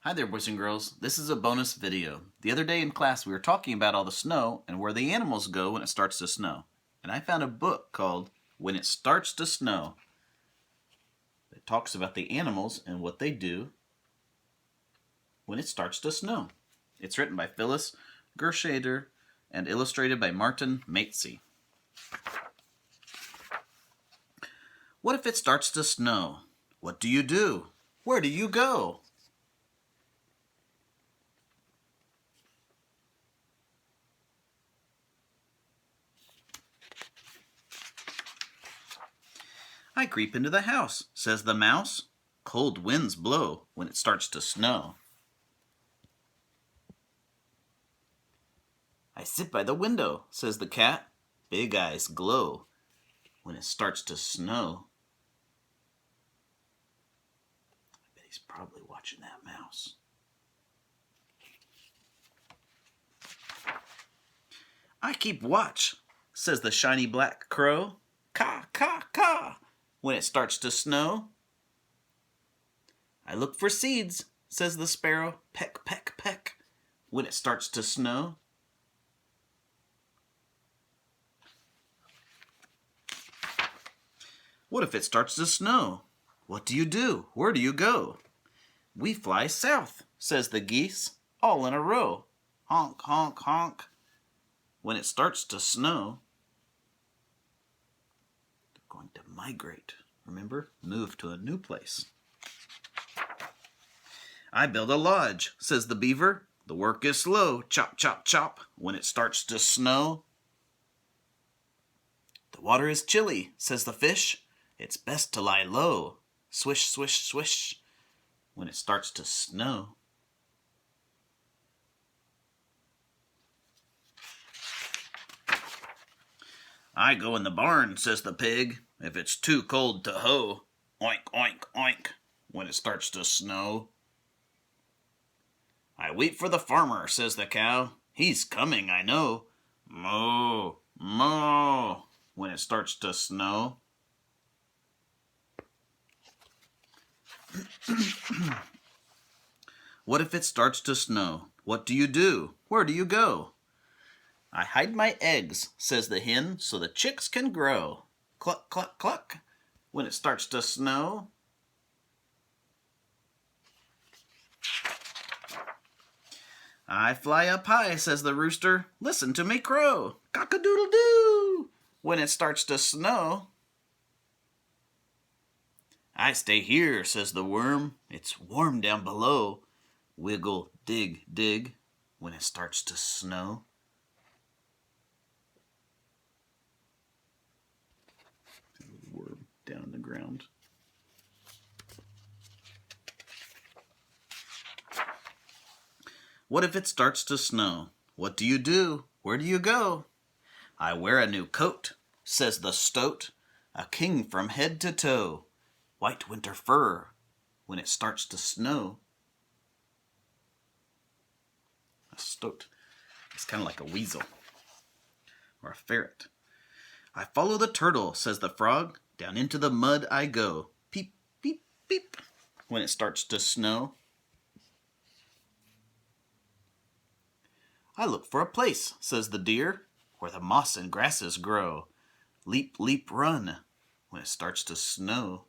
Hi there, boys and girls. This is a bonus video. The other day in class we were talking about all the snow and where the animals go when it starts to snow. And I found a book called When It Starts to Snow. It talks about the animals and what they do when it starts to snow. It's written by Phyllis Gershader and illustrated by Martin Matesey. What if it starts to snow? What do you do? Where do you go? I creep into the house, says the mouse. Cold winds blow when it starts to snow. I sit by the window, says the cat. Big eyes glow when it starts to snow. I bet he's probably watching that mouse. I keep watch, says the shiny black crow. Caw, caw, caw, when it starts to snow. I look for seeds, says the sparrow. Peck, peck, peck, when it starts to snow. What if it starts to snow? What do you do? Where do you go? We fly south, says the geese, all in a row. Honk, honk, honk, when it starts to snow. They're going to migrate. Remember, move to a new place. I build a lodge, says the beaver. The work is slow. Chop, chop, chop, when it starts to snow. The water is chilly, says the fish. It's best to lie low. Swish, swish, swish, when it starts to snow. I go in the barn, says the pig. If it's too cold to hoe. Oink, oink, oink, when it starts to snow. I wait for the farmer, says the cow. He's coming, I know. Moo, moo, when it starts to snow. What if it starts to snow? What do you do? Where do you go? I hide my eggs, says the hen, so the chicks can grow. Cluck, cluck, cluck, when it starts to snow. I fly up high, says the rooster. Listen to me crow. Cock-a-doodle-doo, when it starts to snow. I stay here, says the worm. It's warm down below. Wiggle, dig, dig, when it starts to snow. Worm down in the ground. What if it starts to snow? What do you do? Where do you go? I wear a new coat, says the stoat, a king from head to toe. White winter fur when it starts to snow. A stoat is kind of like a weasel or a ferret. I follow the turtle, says the frog. Down into the mud I go. Peep, peep, peep, when it starts to snow. I look for a place, says the deer, where the moss and grasses grow. Leap, leap, run, when it starts to snow.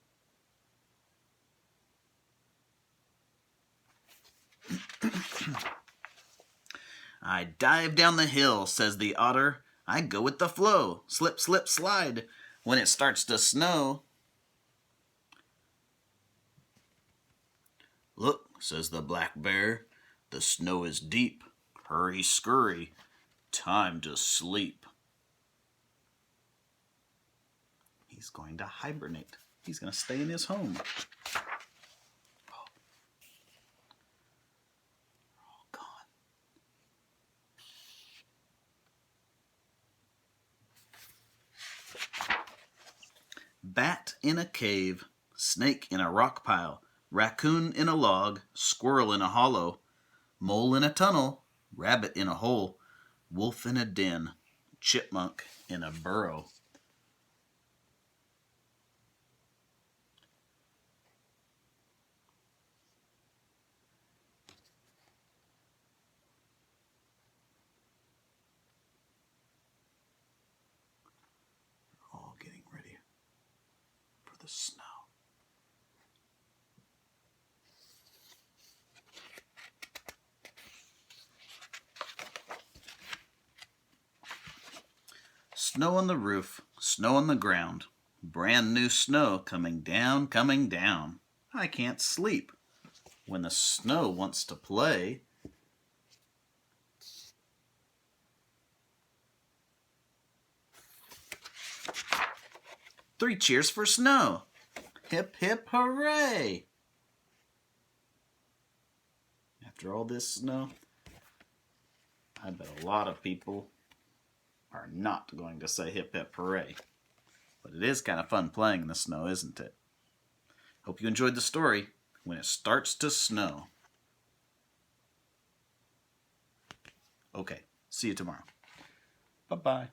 I dive down the hill, says the otter. I go with the flow. Slip, slip, slide, when it starts to snow. Look, says the black bear, the snow is deep. Hurry, scurry, time to sleep. He's going to hibernate. He's going to stay in his home. Oh. They're all gone. Bat in a cave, snake in a rock pile, raccoon in a log, squirrel in a hollow, mole in a tunnel, rabbit in a hole, wolf in a den, chipmunk in a burrow. the snow. Snow on the roof, snow on the ground. Brand new snow coming down, coming down. I can't sleep. When the snow wants to play, three cheers for snow. Hip, hip, hooray! After all this snow, I bet a lot of people are not going to say hip, hip, hooray. But it is kind of fun playing in the snow, isn't it? Hope you enjoyed the story. When it starts to snow. Okay, see you tomorrow. Bye-bye.